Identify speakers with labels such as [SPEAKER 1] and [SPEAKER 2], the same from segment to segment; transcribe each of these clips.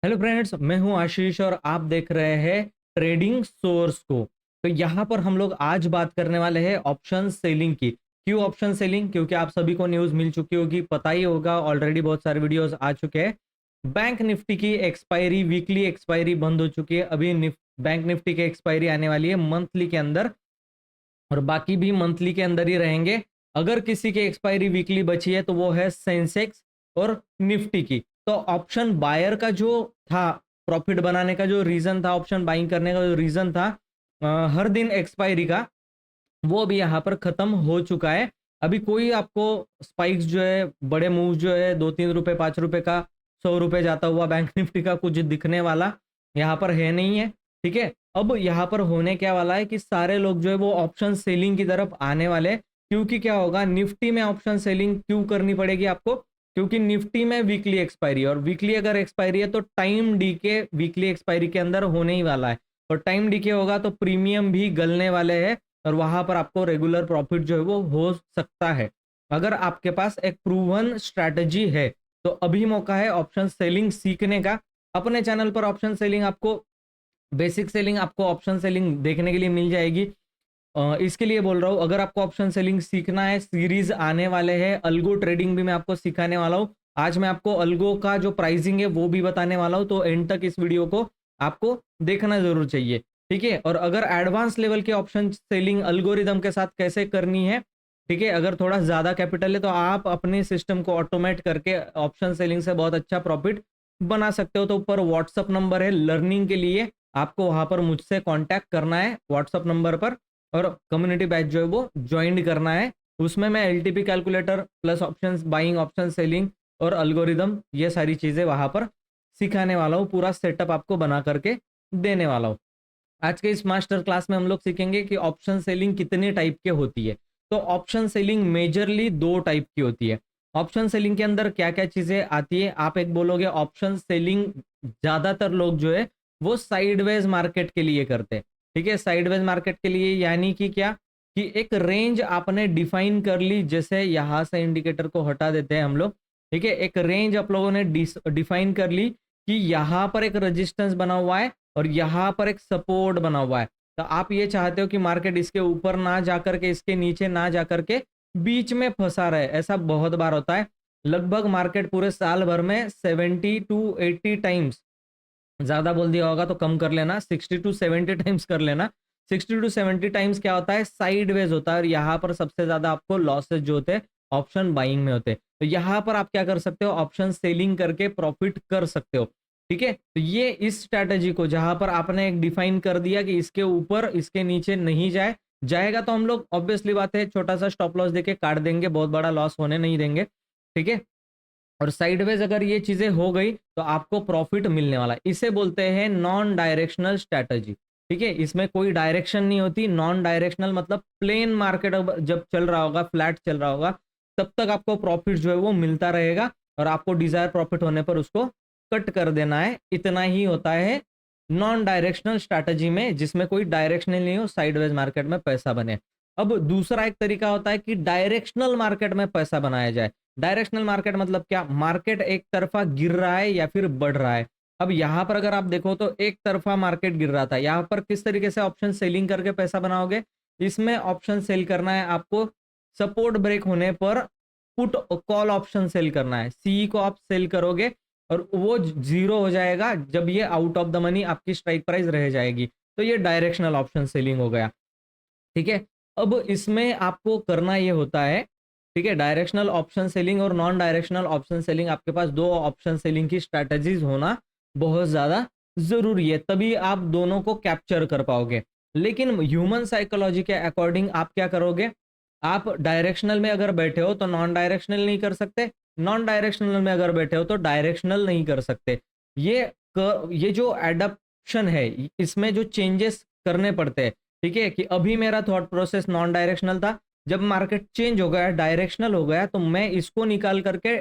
[SPEAKER 1] Hello friends, मैं हूं आशीष और आप देख रहे हैं ट्रेडिंग सोर्स को। तो यहाँ पर हम लोग आज बात करने वाले हैं ऑप्शन सेलिंग की। क्यों ऑप्शन सेलिंग? क्योंकि आप सभी को न्यूज़ मिल चुकी होगी, पता ही होगा, ऑलरेडी बहुत सारे वीडियोस आ चुके हैं। बैंक निफ्टी की एक्सपायरी, वीकली एक्सपायरी बंद हो चुकी है। अभी बैंक निफ्टी की एक्सपायरी आने वाली है मंथली के अंदर, और बाकी भी मंथली के अंदर ही रहेंगे। अगर किसी की एक्सपायरी वीकली बची है तो वो है सेंसेक्स और निफ्टी की। तो ऑप्शन बायर का जो था, प्रॉफिट बनाने का जो रीजन था, ऑप्शन बाइंग करने का जो रीजन था, हर दिन एक्सपायरी का, वो भी यहाँ पर खत्म हो चुका है। अभी कोई आपको स्पाइक्स जो है, बड़े मूव जो है, 2-3 रुपए 5 रुपए का, 100 रुपए जाता हुआ बैंक निफ्टी का कुछ दिखने वाला यहाँ पर है नहीं है। ठीक है, अब यहाँ पर होने क्या वाला है कि सारे लोग जो है वो ऑप्शन सेलिंग की तरफ आने वाले। क्योंकि क्या होगा, निफ्टी में ऑप्शन सेलिंग क्यों करनी पड़ेगी आपको? क्योंकि निफ्टी में वीकली एक्सपायरी, और वीकली अगर एक्सपायरी है तो टाइम डी के वीकली एक्सपायरी के अंदर होने ही वाला है, और टाइम डी के होगा तो प्रीमियम भी गलने वाले हैं, और वहां पर आपको रेगुलर प्रॉफिट जो है वो हो सकता है अगर आपके पास एक प्रूवन स्ट्रैटेजी है। तो अभी मौका है ऑप्शन सेलिंग सीखने का। अपने चैनल पर ऑप्शन सेलिंग आपको, बेसिक सेलिंग आपको ऑप्शन सेलिंग देखने के लिए मिल जाएगी। इसके लिए बोल रहा हूँ, अगर आपको ऑप्शन सेलिंग सीखना है, सीरीज आने वाले हैं, अल्गो ट्रेडिंग भी मैं आपको सिखाने वाला हूँ। आज मैं आपको अल्गो का जो प्राइसिंग है वो भी बताने वाला हूँ, तो एंड तक इस वीडियो को आपको देखना जरूर चाहिए। ठीक है, और अगर एडवांस लेवल के ऑप्शन सेलिंग अल्गोरिदम के साथ कैसे करनी है, ठीक है, अगर थोड़ा ज्यादा कैपिटल है तो आप अपने सिस्टम को ऑटोमेट करके ऑप्शन सेलिंग से बहुत अच्छा प्रॉफिट बना सकते हो। तो ऊपर व्हाट्सअप नंबर है लर्निंग के लिए, आपको वहां पर मुझसे कांटेक्ट करना है व्हाट्सअप नंबर पर, और कम्युनिटी बैच जो है वो ज्वाइन करना है। उसमें मैं LTP calculator plus option buying, option selling और अल्गोरिदम, ये सारी चीजें वहां पर सिखाने वाला हूँ, पूरा सेटअप आपको बना करके देने वाला हूँ। आज के इस मास्टर क्लास में हम लोग सीखेंगे कि ऑप्शन सेलिंग कितने टाइप के होती है। तो ऑप्शन सेलिंग मेजरली दो टाइप की होती है। ऑप्शन सेलिंग के अंदर क्या क्या चीजें आती है? आप एक बोलोगे ऑप्शन सेलिंग ज्यादातर लोग जो है वो साइडवेज मार्केट के लिए करते हैं। ठीक है, साइडवेज मार्केट के लिए यानी कि क्या, कि एक रेंज आपने डिफाइन कर ली, जैसे यहां से इंडिकेटर को हटा देते हैं हम लोग। ठीक है, एक रेंज आप लोगों ने डिफाइन कर ली कि यहां पर एक रेजिस्टेंस बना हुआ है और यहां पर एक सपोर्ट बना हुआ है। तो आप ये चाहते हो कि मार्केट इसके ऊपर ना जाकर के, इसके नीचे ना जाकर के, बीच में फंसा रहे। ऐसा बहुत बार होता है। लगभग मार्केट पूरे साल भर में 70 to 80 टाइम्स, ज्यादा बोल दिया होगा तो कम कर लेना, 60 to 70 टाइम्स कर लेना। 60 to 70 टाइम्स क्या होता है, साइडवेज होता है, और यहाँ पर सबसे ज्यादा आपको लॉसेज जो होते हैं ऑप्शन बाइंग में होते हैं। तो यहाँ पर आप क्या कर सकते हो, ऑप्शन सेलिंग करके प्रॉफिट कर सकते हो। ठीक है, तो ये इस स्ट्रैटेजी को जहां पर आपने एक डिफाइन कर दिया कि इसके ऊपर इसके नीचे नहीं जाएगा तो हम लोग ऑब्वियसली बात है छोटा सा स्टॉप लॉस देके काट देंगे, बहुत बड़ा लॉस होने नहीं देंगे। ठीक है, और साइडवेज अगर ये चीजें हो गई तो आपको प्रॉफिट मिलने वाला है। इसे बोलते हैं नॉन डायरेक्शनल स्ट्रैटेजी। ठीक है, इसमें कोई डायरेक्शन नहीं होती। नॉन डायरेक्शनल मतलब प्लेन मार्केट जब चल रहा होगा, फ्लैट चल रहा होगा, तब तक आपको प्रॉफिट जो है वो मिलता रहेगा, और आपको डिजायर प्रॉफिट होने पर उसको कट कर देना है। इतना ही होता है नॉन डायरेक्शनल स्ट्रैटेजी में, जिसमें कोई डायरेक्शनल नहीं हो, साइडवेज मार्केट में पैसा बने। अब दूसरा एक तरीका होता है कि डायरेक्शनल मार्केट में पैसा बनाया जाए। डायरेक्शनल मार्केट मतलब क्या, मार्केट एक तरफा गिर रहा है या फिर बढ़ रहा है। अब यहां पर अगर आप देखो तो एक तरफा मार्केट गिर रहा था, यहां पर किस तरीके से ऑप्शन सेलिंग करके पैसा बनाओगे? इसमें ऑप्शन सेल करना है आपको, सपोर्ट ब्रेक होने पर पुट कॉल ऑप्शन सेल करना है। सी को आप सेल करोगे और वो जीरो हो जाएगा जब ये आउट ऑफ द मनी आपकी स्ट्राइक प्राइस रह जाएगी। तो ये डायरेक्शनल ऑप्शन सेलिंग हो गया। ठीक है, अब इसमें आपको करना ये होता है, ठीक है, डायरेक्शनल ऑप्शन सेलिंग और नॉन डायरेक्शनल ऑप्शन सेलिंग, आपके पास दो ऑप्शन सेलिंग की स्ट्रैटेजीज होना बहुत ज्यादा जरूरी है, तभी आप दोनों को कैप्चर कर पाओगे। लेकिन ह्यूमन साइकोलॉजी के अकॉर्डिंग आप क्या करोगे, आप डायरेक्शनल में अगर बैठे हो तो नॉन डायरेक्शनल नहीं कर सकते, नॉन डायरेक्शनल में अगर बैठे हो तो डायरेक्शनल नहीं कर सकते। ये जो एडप्शन है, इसमें जो चेंजेस करने पड़ते हैं। ठीक है, कि अभी मेरा थॉट प्रोसेस नॉन डायरेक्शनल था, जब मार्केट चेंज हो गया, डायरेक्शनल हो गया, तो मैं इसको निकाल करके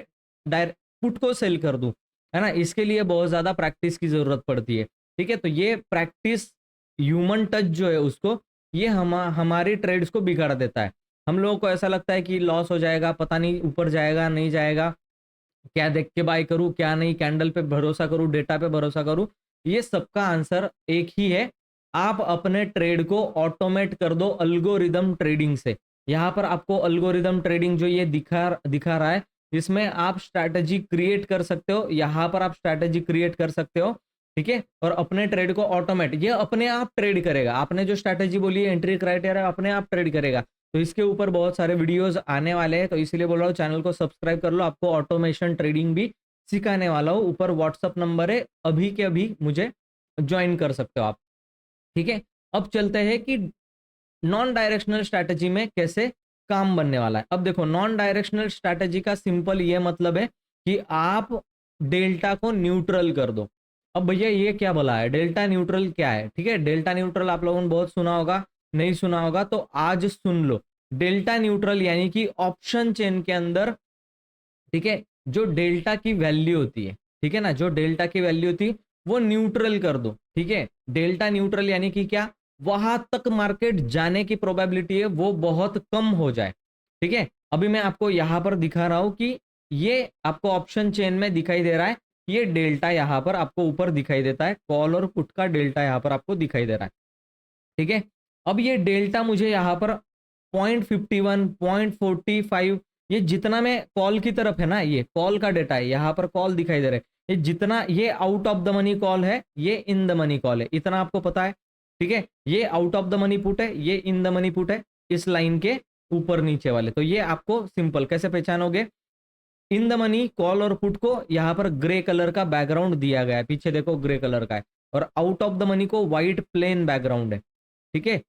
[SPEAKER 1] पुट को सेल कर दूं, है ना। इसके लिए बहुत ज्यादा प्रैक्टिस की जरूरत पड़ती है। ठीक है, तो ये प्रैक्टिस, ह्यूमन टच जो है उसको, ये हमारी ट्रेड्स को बिगाड़ देता है। हम लोगों को ऐसा लगता है कि लॉस हो जाएगा, पता नहीं ऊपर जाएगा नहीं जाएगा, क्या देख के बाय करूं, क्या नहीं, कैंडल पे भरोसा करूं, डेटा पे भरोसा करूं, ये सबका आंसर एक ही है। आप अपने ट्रेड को ऑटोमेट कर दो अल्गोरिदम ट्रेडिंग से। यहां पर आपको अल्गोरिदम ट्रेडिंग जो ये दिखा रहा है, इसमें आप स्ट्रैटेजी क्रिएट कर सकते हो। यहां पर आप स्ट्रैटेजी क्रिएट कर सकते हो, ठीक है, और अपने ट्रेड को ऑटोमेट, ये अपने आप ट्रेड करेगा। आपने जो स्ट्रैटेजी बोली है, एंट्री क्राइटेरिया, अपने आप ट्रेड करेगा। तो इसके ऊपर बहुत सारे वीडियोस आने वाले हैं, तो इसीलिए बोल रहा हूँ चैनल को सब्सक्राइब कर लो। आपको ऑटोमेशन ट्रेडिंग भी सिखाने वाला हूँ। ऊपर व्हाट्सअप नंबर है, अभी के अभी मुझे ज्वाइन कर सकते हो आप, ठीक है। अब चलते हैं कि नॉन डायरेक्शनल स्ट्रैटेजी में कैसे काम बनने वाला है। अब देखो, नॉन डायरेक्शनल स्ट्रैटेजी का सिंपल ये मतलब है कि आप डेल्टा को न्यूट्रल कर दो। अब भैया ये क्या बोला है, डेल्टा न्यूट्रल क्या है, ठीक है। डेल्टा न्यूट्रल आप लोगों ने बहुत सुना होगा, नहीं सुना होगा तो आज सुन लो। डेल्टा न्यूट्रल यानी कि ऑप्शन चेन के अंदर, ठीक है, जो डेल्टा की वैल्यू होती है, ठीक है ना, जो डेल्टा की वैल्यू होती है वो न्यूट्रल कर दो, ठीक है। डेल्टा न्यूट्रल यानी कि क्या, वहां तक मार्केट जाने की प्रोबेबिलिटी है वो बहुत कम हो जाए, ठीक है। अभी मैं आपको यहां पर दिखा रहा हूं कि ये आपको ऑप्शन चेन में दिखाई दे रहा है, ये डेल्टा यहां पर आपको ऊपर दिखाई देता है, कॉल और पुट का डेल्टा यहां पर आपको दिखाई दे रहा है, ठीक है। अब ये डेल्टा मुझे यहाँ पर 0.51, 0.45, ये जितना मैं कॉल की तरफ है ना, ये कॉल का डेटा है, यहाँ पर कॉल दिखाई दे रहा है, ये जितना, ये out of the money call है, ये इन द मनी कॉल है, इतना आपको पता है, ठीक है। ये out of the money put है, ये इन द मनी पुट है, इस लाइन के ऊपर नीचे वाले। तो ये आपको सिंपल कैसे पहचानोगे, इन द मनी कॉल और पुट को यहाँ पर ग्रे कलर का बैकग्राउंड दिया गया है, पीछे देखो ग्रे कलर का है, और आउट ऑफ द मनी को व्हाइट प्लेन बैकग्राउंड है, ठीक है।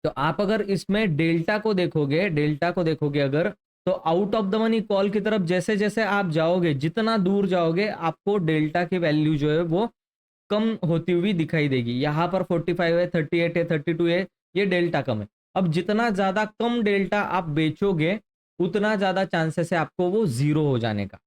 [SPEAKER 1] तो आप अगर इसमें डेल्टा को देखोगे, डेल्टा को देखोगे अगर, तो out of the money call की तरफ जैसे जैसे आप जाओगे, जितना दूर जाओगे, आपको डेल्टा की वैल्यू जो है वो कम होती हुई दिखाई देगी। यहाँ पर 45 है, 38 है, 32 है, ये डेल्टा कम है। अब जितना ज्यादा कम डेल्टा आप बेचोगे, उतना ज्यादा चांसेस है आपको वो जीरो हो जाने का,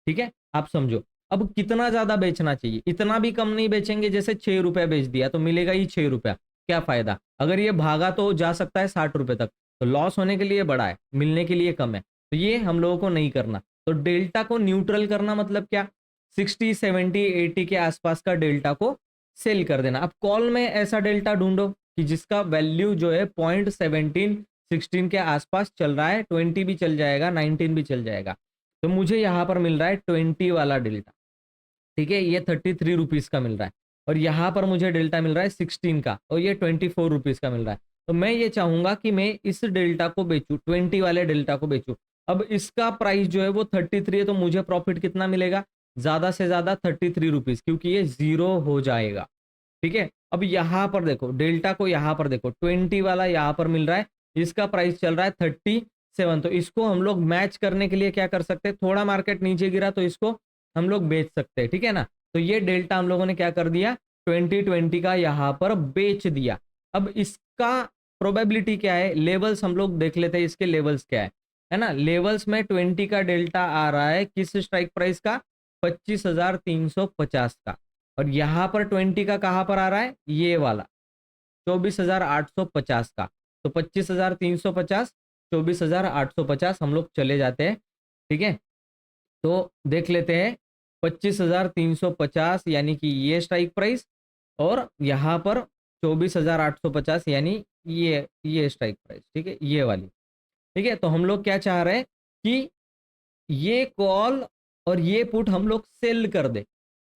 [SPEAKER 1] ठीक है। आप समझो, अब कितना ज्यादा बेचना चाहिए, इतना भी कम नहीं बेचेंगे, जैसे 6 रुपया बेच दिया तो मिलेगा ही 6 रुपया, क्या फायदा। अगर ये भागा तो जा सकता है 60 रुपए तक, तो लॉस होने के लिए बड़ा है, मिलने के लिए कम है, तो ये हम लोगों को नहीं करना। तो डेल्टा को न्यूट्रल करना मतलब क्या, 60, 70, 80 के आसपास का डेल्टा को सेल कर देना। अब कॉल में ऐसा डेल्टा ढूंढो कि जिसका वैल्यू जो है 0.17, 16 के आसपास चल रहा है, 20 भी चल जाएगा, 19 भी चल जाएगा। तो मुझे यहाँ पर मिल रहा है 20 वाला डेल्टा, ठीक है, ये 33 रुपीज का मिल रहा है। और यहाँ पर मुझे डेल्टा मिल रहा है 16 का, और ये 24 रुपीज का मिल रहा है। तो मैं ये चाहूंगा कि मैं इस डेल्टा को बेचूं, 20 वाले डेल्टा को बेचूं। अब इसका प्राइस जो है वो 33 है, तो मुझे प्रॉफिट कितना मिलेगा, ज्यादा से ज्यादा 33 रुपीज, क्योंकि ये जीरो हो जाएगा, ठीक है। अब यहाँ पर देखो डेल्टा को, यहाँ पर देखो 20 वाला यहाँ पर मिल रहा है, इसका प्राइस चल रहा है 37। तो इसको हम लोग मैच करने के लिए क्या कर सकते हैं, थोड़ा मार्केट नीचे गिरा तो इसको हम लोग बेच सकते हैं, ठीक है ना। तो ये डेल्टा हम लोगों ने क्या कर दिया, 2020 का यहाँ पर बेच दिया। अब इसका प्रोबेबिलिटी क्या है, लेवल्स हम लोग देख लेते हैं, इसके लेवल्स क्या है ना। लेवल्स में 20 का डेल्टा आ रहा है किस स्ट्राइक प्राइस का, 25,350 का। और यहाँ पर 20 का कहाँ पर आ रहा है, ये वाला 24,850 का। तो 25,350, 24,850 हम लोग चले जाते हैं, ठीक है। तो देख लेते हैं 25,350 यानी कि ये स्ट्राइक प्राइस, और यहाँ पर 24,850 यानी ये स्ट्राइक प्राइस, ठीक है, ये वाली, ठीक है। तो हम लोग क्या चाह रहे हैं कि ये कॉल और ये पुट हम लोग सेल कर दे,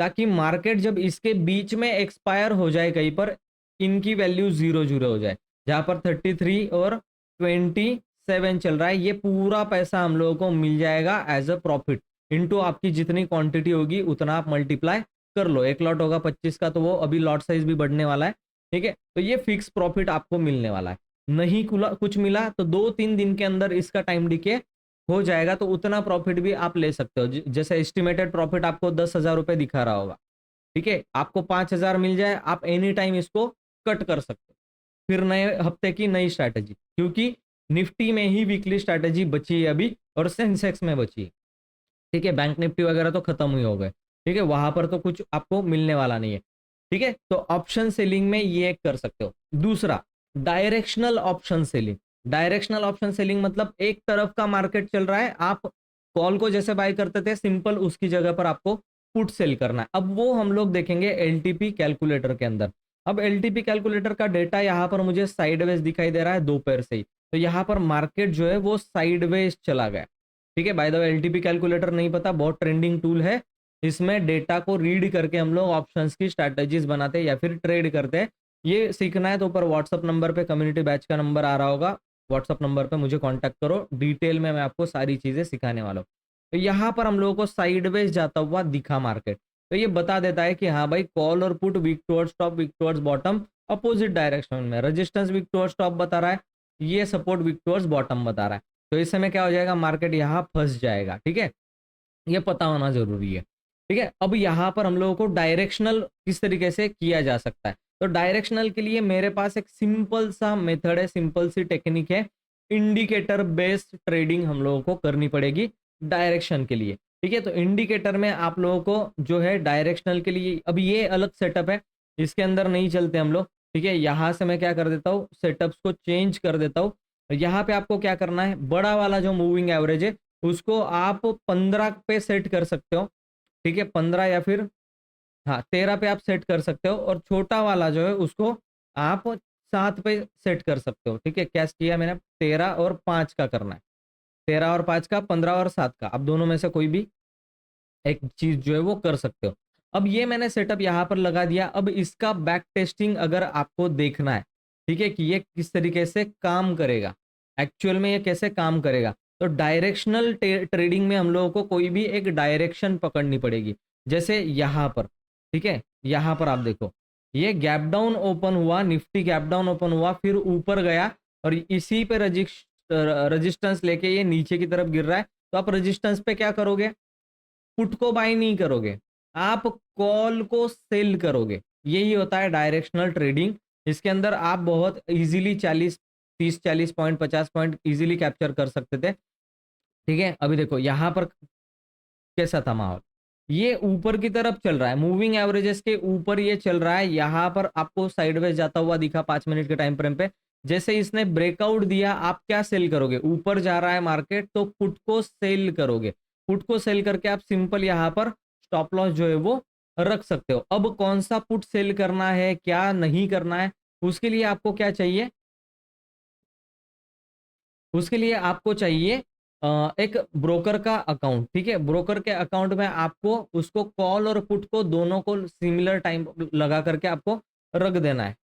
[SPEAKER 1] ताकि मार्केट जब इसके बीच में एक्सपायर हो जाए कहीं पर, इनकी वैल्यू जीरो जीरो हो जाए। जहां पर 33 और 27 चल रहा है, ये पूरा पैसा हम लोगों को मिल जाएगा एज अ प्रॉफिट, इनटू आपकी जितनी क्वांटिटी होगी उतना आप मल्टीप्लाई कर लो। एक लॉट होगा 25 का, तो वो अभी लॉट साइज भी बढ़ने वाला है, ठीक है। तो ये फिक्स प्रॉफिट आपको मिलने वाला है। नहीं कुछ मिला तो 2-3 दिन के अंदर इसका टाइम डिके हो जाएगा, तो उतना प्रॉफिट भी आप ले सकते हो। जैसे एस्टिमेटेड प्रॉफिट आपको 10,000 रुपए दिखा रहा होगा, ठीक है, आपको 5,000 मिल जाए, आप एनी टाइम इसको कट कर सकते हो। फिर नए हफ्ते की नई स्ट्रैटेजी, क्योंकि निफ्टी में ही वीकली स्ट्रैटेजी बची है अभी, और सेंसेक्स में बची है, ठीक है। बैंक निफ्टी वगैरह तो खत्म ही हो गए, ठीक है, वहां पर तो कुछ आपको मिलने वाला नहीं है, ठीक है। तो ऑप्शन सेलिंग में ये कर सकते हो। दूसरा, directional option selling. Directional option selling मतलब एक तरफ का मार्केट चल रहा है, आप कॉल को जैसे बाय करते थे सिंपल उसकी जगह पर आपको पुट सेल करना है। अब वो हम लोग देखेंगे एलटीपी कैलकुलेटर के अंदर। अब एलटीपी कैलकुलेटर का डेटा यहाँ पर मुझे साइडवेज दिखाई दे रहा है दोपहर से ही, तो यहाँ पर मार्केट जो है वो साइडवेज चला गया। ठीक है, by the way LTP calculator नहीं पता, बहुत ट्रेंडिंग टूल है। इसमें डेटा को रीड करके हम लोग ऑप्शंस की स्ट्रैटेजीज बनाते हैं या फिर ट्रेड करते हैं। ये सीखना है तो ऊपर व्हाट्सअप नंबर पे कम्युनिटी बैच का नंबर आ रहा होगा, व्हाट्सअप नंबर पे मुझे कांटेक्ट करो, डिटेल में मैं आपको सारी चीजें सिखाने वाला हूँ। तो यहाँ पर हम लोगों को साइडवेज जाता हुआ दिखा मार्केट, तो ये बता देता है कि हाँ भाई कॉल और put weak towards top weak towards bottom opposite direction में, रेजिस्टेंस वीक टुवर्ड्स टॉप बता रहा है, ये सपोर्ट वीक टुवर्ड्स बॉटम बता रहा है। तो इस समय क्या हो जाएगा, मार्केट यहाँ फंस जाएगा। ठीक है, ये पता होना जरूरी है। ठीक है, अब यहाँ पर हम लोगों को डायरेक्शनल किस तरीके से किया जा सकता है, तो डायरेक्शनल के लिए मेरे पास एक सिंपल सा मेथड है, सिंपल सी टेक्निक है, इंडिकेटर बेस्ड ट्रेडिंग हम लोगों को करनी पड़ेगी डायरेक्शन के लिए। ठीक है, तो इंडिकेटर में आप लोगों को जो है डायरेक्शनल के लिए, अब ये अलग सेटअप है, इसके अंदर नहीं चलते हम लोग। ठीक है, यहाँ से मैं क्या कर देता हूँ, सेटअप्स को चेंज कर देता हूँ। यहाँ पे आपको क्या करना है, बड़ा वाला जो मूविंग एवरेज है उसको आप 15 पे सेट कर सकते हो। ठीक है, 15 या फिर हाँ 13 पे आप सेट कर सकते हो, और छोटा वाला जो है उसको आप 7 पे सेट कर सकते हो। ठीक है, क्या किया मैंने, 13 और 5 का करना है, 13 और 5 का, 15 और 7 का, आप दोनों में से कोई भी एक चीज जो है वो कर सकते हो। अब ये मैंने सेटअप यहाँ पर लगा दिया। अब इसका बैक टेस्टिंग अगर आपको देखना है, ठीक है, कि ये किस तरीके से काम करेगा, एक्चुअल में ये कैसे काम करेगा, तो डायरेक्शनल ट्रेडिंग में हम लोगों को कोई भी एक डायरेक्शन पकड़नी पड़ेगी। जैसे यहाँ पर, ठीक है, यहाँ पर आप देखो ये गैप डाउन ओपन हुआ, निफ्टी गैप डाउन ओपन हुआ, फिर ऊपर गया और इसी पे रजिस्टेंस लेके ये नीचे की तरफ गिर रहा है। तो आप रजिस्टेंस पे क्या करोगे, पुट को बाय नहीं करोगे, आप कॉल को सेल करोगे। यही होता है डायरेक्शनल ट्रेडिंग। इसके अंदर आप बहुत easily 40 point 50 point easily capture कर सकते थे। ठीक है, अभी देखो यहाँ पर कैसा था माहौल, ये ऊपर की तरफ चल रहा है, मूविंग एवरेजेस के ऊपर ये चल रहा है। यहाँ पर आपको साइडवेज जाता हुआ दिखा 5 मिनट के टाइम फ्रेम पे। जैसे इसने ब्रेकआउट दिया, आप क्या सेल करोगे, ऊपर जा रहा है मार्केट तो पुट को सेल करोगे। पुट को सेल करके आप सिंपल यहाँ पर स्टॉप लॉस जो है वो रख सकते हो। अब कौन सा पुट सेल करना है, क्या नहीं करना है, उसके लिए आपको क्या चाहिए, उसके लिए आपको चाहिए एक ब्रोकर का अकाउंट। ठीक है, ब्रोकर के अकाउंट में आपको उसको कॉल और पुट को दोनों को सिमिलर टाइम लगा करके आपको रख देना है।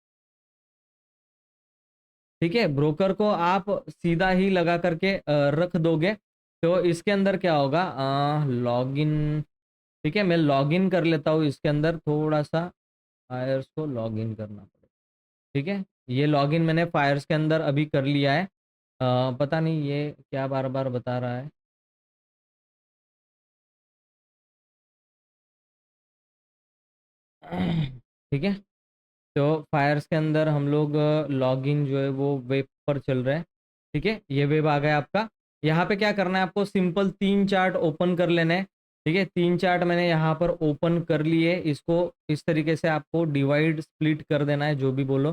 [SPEAKER 1] ठीक है, ब्रोकर को आप सीधा ही लगा करके रख दोगे तो इसके अंदर क्या होगा, लॉगिन। ठीक है, मैं लॉगिन कर लेता हूँ इसके अंदर, थोड़ा सा फायर्स को लॉगिन करना पड़ेगा। ठीक है, ये लॉगिन मैंने फायर्स के अंदर अभी कर लिया है। पता नहीं ये क्या बार बार बता रहा है। ठीक है, तो फायर्स के अंदर हम लोग लॉगिन जो है वो वेब पर चल रहे हैं। ठीक है, ये वेब आ गया आपका। यहाँ पे क्या करना है, आपको सिंपल 3 चार्ट ओपन कर लेने हैं। ठीक है, 3 चार्ट मैंने यहाँ पर ओपन कर लिए, इसको इस तरीके से आपको डिवाइड स्प्लिट कर देना है, जो भी बोलो।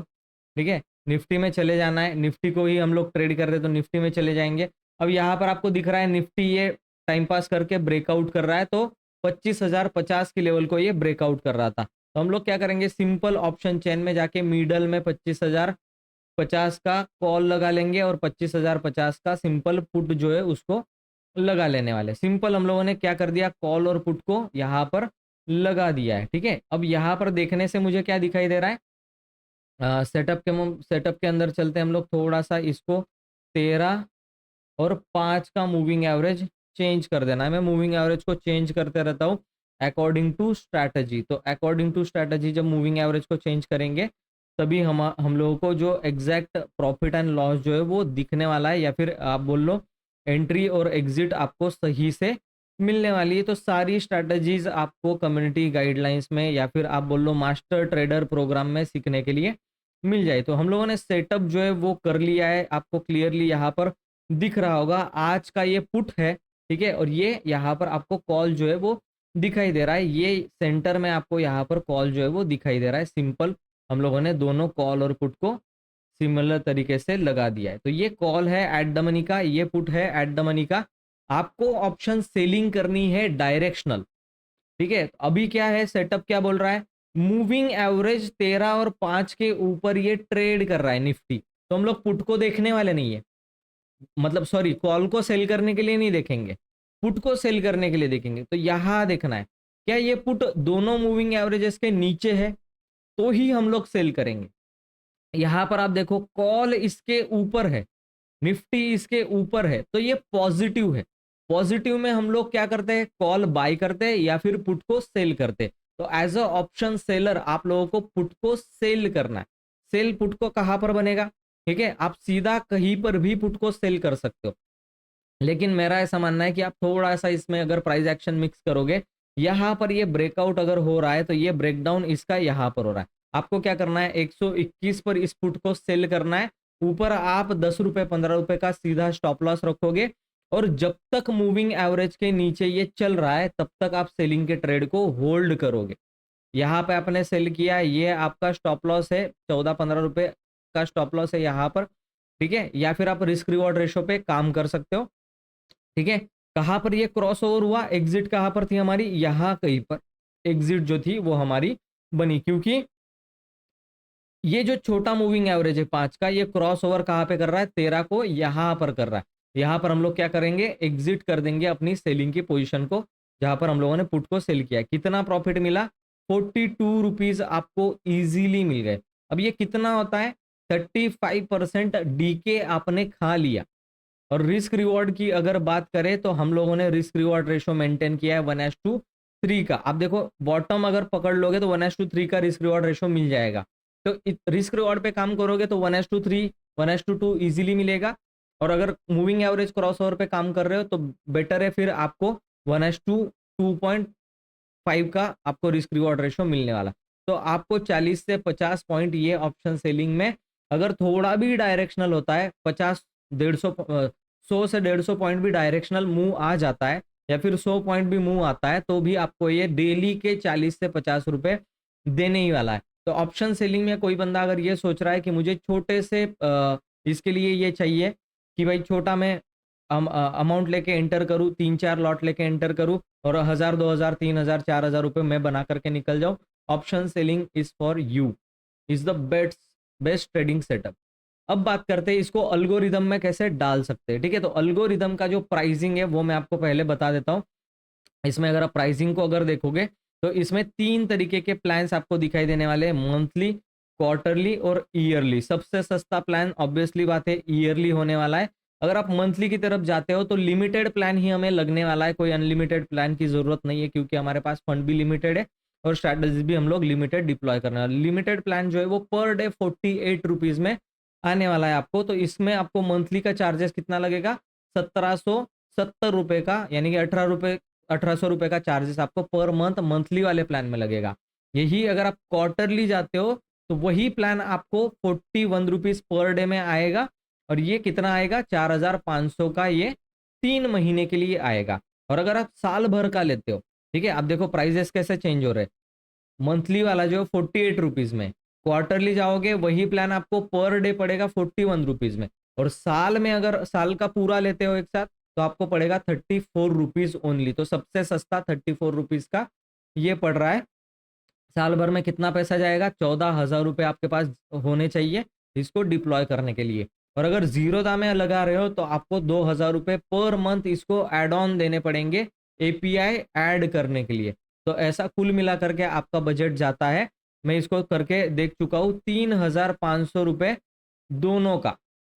[SPEAKER 1] ठीक है, निफ्टी में चले जाना है, निफ्टी को ही हम लोग ट्रेड कर रहे हैं तो निफ्टी में चले जाएंगे। अब यहाँ पर आपको दिख रहा है निफ्टी ये टाइम पास करके ब्रेकआउट कर रहा है, तो 25,050 की लेवल को ये ब्रेकआउट कर रहा था। तो हम लोग क्या करेंगे, सिंपल ऑप्शन चेन में जाके मिडल में 25,050 का कॉल लगा लेंगे और 25,050 का सिंपल पुट जो है उसको लगा लेने वाले। सिंपल हम लोगों ने क्या कर दिया, कॉल और पुट को यहाँ पर लगा दिया है। ठीक है, अब यहाँ पर देखने से मुझे क्या दिखाई दे रहा है, सेटअप के अंदर चलते हैं हम लोग, थोड़ा सा इसको 13 और 5 का मूविंग एवरेज चेंज कर देना है। मैं मूविंग एवरेज को चेंज करते रहता हूँ अकॉर्डिंग टू स्ट्रैटेजी। तो अकॉर्डिंग टू स्ट्रैटेजी जब मूविंग एवरेज को चेंज करेंगे तभी हम लोगों को जो एग्जैक्ट प्रॉफिट एंड लॉस जो है वो दिखने वाला है, या फिर आप बोल लो एंट्री और एग्जिट आपको सही से मिलने वाली है। तो सारी स्ट्रैटेजीज आपको कम्युनिटी गाइडलाइंस में या फिर आप बोल लो मास्टर ट्रेडर प्रोग्राम में सीखने के लिए मिल जाए। तो हम लोगों ने सेटअप जो है वो कर लिया है, आपको क्लियरली यहाँ पर दिख रहा होगा। आज का ये पुट है, ठीक है, और ये यहाँ पर आपको कॉल जो है वो दिखाई दे रहा है, ये सेंटर में आपको यहाँ पर कॉल जो है वो दिखाई दे रहा है। सिंपल हम लोगों ने दोनों कॉल और पुट को सिमिलर तरीके से लगा दिया है। तो ये कॉल है एट द मनी का, ये पुट है एट द मनी का। आपको ऑप्शन सेलिंग करनी है डायरेक्शनल। ठीक है, अभी क्या है सेटअप, क्या बोल रहा है, मूविंग एवरेज 13 और 5 के ऊपर ये ट्रेड कर रहा है निफ्टी, तो हम लोग पुट को देखने वाले नहीं है, मतलब सॉरी, कॉल को सेल करने के लिए नहीं देखेंगे, पुट को सेल करने के लिए देखेंगे। तो यहां देखना है क्या ये पुट दोनों मूविंग एवरेजेस के नीचे है, तो ही हम लोग सेल करेंगे। यहां पर आप देखो कॉल इसके ऊपर है, निफ्टी इसके ऊपर है, तो ये पॉजिटिव है। पॉजिटिव में हम लोग क्या करते हैं, कॉल बाय करते हैं या फिर पुट को सेल करते हैं। तो एज अ ऑप्शन सेलर आप लोगों को पुट को सेल करना है। सेल पुट को कहां पर बनेगा, ठीक है, आप सीधा कहीं पर भी पुट को सेल कर सकते हो, लेकिन मेरा ऐसा मानना है कि आप थोड़ा सा इसमें अगर प्राइस एक्शन मिक्स करोगे, यहां पर ये ब्रेकआउट अगर हो रहा है तो ये ब्रेकडाउन इसका यहां पर हो रहा है, आपको क्या करना है 121 पर इस पुट को सेल करना है। ऊपर आप 10 रुपए 15 रुपए का सीधा स्टॉप लॉस रखोगे, और जब तक मूविंग एवरेज के नीचे ये चल रहा है तब तक आप सेलिंग के ट्रेड को होल्ड करोगे। यहाँ पे आपने सेल किया, ये आपका स्टॉप लॉस है 14-15 रुपए का स्टॉप लॉस है यहाँ पर, ठीक है, या फिर आप रिस्क रिवॉर्ड रेशो पे काम कर सकते हो। ठीक है, कहां पर ये क्रॉस ओवर हुआ, एग्जिट कहां पर थी हमारी, यहां कहीं पर एग्जिट जो थी वो हमारी बनी, क्योंकि ये जो छोटा मूविंग एवरेज है 5 का, ये क्रॉस ओवर कहां पे कर रहा है, 13 को यहां पर कर रहा है। यहां पर हम लोग क्या करेंगे, एग्जिट कर देंगे अपनी सेलिंग की पोजीशन को, जहां पर हम लोगों ने पुट को सेल किया। कितना प्रॉफिट मिला, 42 रुपीज आपको इजीली मिल गए। अब ये कितना होता है, 35% डीके आपने खा लिया। और रिस्क रिवॉर्ड की अगर बात करें तो हम लोगों ने रिस्क रिवॉर्ड रेशो मेंटेन किया है 1:3 का। आप देखो बॉटम अगर पकड़ लोगे तो 1:3 का रिस्क रिवॉर्ड रेशो मिल जाएगा। तो रिस्क रिवॉर्ड पे काम करोगे तो 1:3 1:2 इजीली मिलेगा। और अगर मूविंग एवरेज क्रॉस ओवर पे काम कर रहे हो तो बेटर है फिर आपको 1:2.5 का आपको रिस्क रिवॉर्ड रेशो मिलने वाला। तो आपको 40 से 50 पॉइंट ये ऑप्शन सेलिंग में अगर थोड़ा भी डायरेक्शनल होता है, 50 150 100 से 150 पॉइंट भी डायरेक्शनल मूव आ जाता है, या फिर 100 पॉइंट भी मूव आता है, तो भी आपको ये डेली के 40 से 50 रुपए देने ही वाला है। तो ऑप्शन सेलिंग में कोई बंदा अगर ये सोच रहा है कि मुझे छोटे से इसके लिए ये चाहिए कि भाई छोटा मैं अमाउंट लेके एंटर करूँ, 3-4 लॉट लेके एंटर करूँ और 1000 2000 3000 4000 रुपए मैं बना करके निकल जाऊँ, option selling is for you, is the best trading setup. अब बात करते हैं इसको अल्गोरिदम में कैसे डाल सकते हैं। ठीक है, तो अल्गोरिदम का जो प्राइसिंग है वो मैं आपको पहले बता देता हूँ। इसमें अगर आप प्राइसिंग को अगर देखोगे तो इसमें 3 तरीके के प्लान्स आपको दिखाई देने वाले हैं, मंथली, क्वार्टरली और ईयरली। सबसे सस्ता प्लान ऑब्वियसली बात है ईयरली होने वाला है। अगर आप मंथली की तरफ जाते हो तो लिमिटेड प्लान ही हमें लगने वाला है, कोई अनलिमिटेड प्लान की जरूरत नहीं है, क्योंकि हमारे पास फंड भी लिमिटेड है और स्ट्रैटेजी भी हम लोग लिमिटेड डिप्लॉय करने वाले। लिमिटेड प्लान जो है वो पर डे 48 रुपीज में आने वाला है आपको। तो इसमें आपको मंथली का चार्जेस कितना लगेगा, 1770 रुपए का, यानी कि 1800 रुपए का चार्जेस आपको पर मंथ मंथली वाले प्लान में लगेगा। यही अगर आप क्वार्टरली जाते हो तो वही प्लान आपको 41 रुपीज पर डे में आएगा, और ये कितना आएगा, 4500 का ये 3 महीने के लिए आएगा। और अगर आप साल भर का लेते हो, ठीक है, आप देखो प्राइजेस कैसे चेंज हो रहे हैं। मंथली वाला जो 48 रुपीज में, क्वार्टरली जाओगे वही प्लान आपको पर डे पड़ेगा 41 रुपीज में, और साल में अगर साल का पूरा लेते हो एक साथ तो आपको पड़ेगा 34 रुपीज ओनली। तो सबसे सस्ता 34 रुपीज का ये पड़ रहा है। साल भर में कितना पैसा जाएगा, 14,000 रुपये आपके पास होने चाहिए इसको डिप्लॉय करने के लिए। और अगर जीरो दामे लगा रहे हो तो आपको 2,000 रुपये पर मंथ इसको एड ऑन देने पड़ेंगे एपीआई ऐड करने के लिए। तो ऐसा कुल मिला करके आपका बजट जाता है, मैं इसको करके देख चुका हूँ, 3,500 रुपये दोनों का,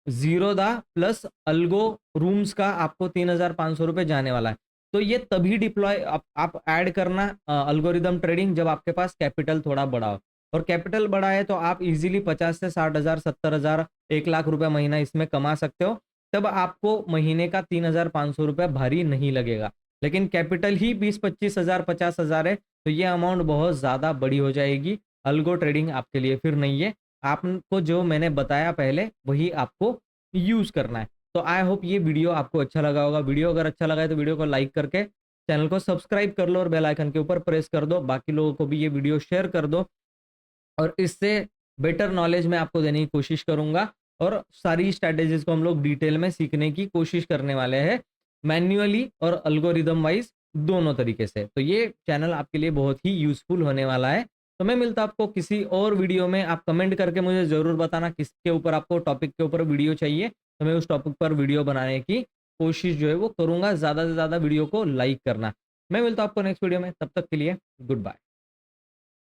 [SPEAKER 1] जीरो दा प्लस अल्गो रूम्स का आपको 3,500 रुपये जाने वाला है। तो ये तभी डिप्लॉय आप ऐड करना अल्गोरिदम ट्रेडिंग जब आपके पास कैपिटल थोड़ा बड़ा हो। और कैपिटल बड़ा है तो आप इजीली 50 से 60,000 70,000 1 लाख रुपए महीना इसमें कमा सकते हो। तब आपको महीने का 3,500 रुपये भारी नहीं लगेगा। लेकिन कैपिटल ही 20-25,000 50,000 है तो ये अमाउंट बहुत ज़्यादा बड़ी हो जाएगी। अल्गो ट्रेडिंग आपके लिए फिर नहीं है। आपको जो मैंने बताया पहले वही आपको यूज़ करना है। तो आई होप ये वीडियो आपको अच्छा लगा होगा। वीडियो अगर अच्छा लगा है तो वीडियो को लाइक करके चैनल को सब्सक्राइब कर लो और बेल आइकन के ऊपर प्रेस कर दो। बाकी लोगों को भी ये वीडियो शेयर कर दो, और इससे बेटर नॉलेज मैं आपको देने की कोशिश करूंगा, और सारी स्ट्रैटेजीज को हम लोग डिटेल में सीखने की कोशिश करने वाले हैं। मैन्युअली और अल्गोरिदम वाइज दोनों तरीके से। तो ये चैनल आपके लिए बहुत ही यूजफुल होने वाला है। तो मैं मिलता आपको किसी और वीडियो में। आप कमेंट करके मुझे ज़रूर बताना किसके ऊपर आपको टॉपिक के ऊपर वीडियो चाहिए, तो मैं उस टॉपिक पर वीडियो बनाने की कोशिश जो है वो करूँगा। ज़्यादा से ज़्यादा वीडियो को लाइक करना। मैं मिलता हूँ आपको नेक्स्ट वीडियो में, तब तक के लिए गुड बाय।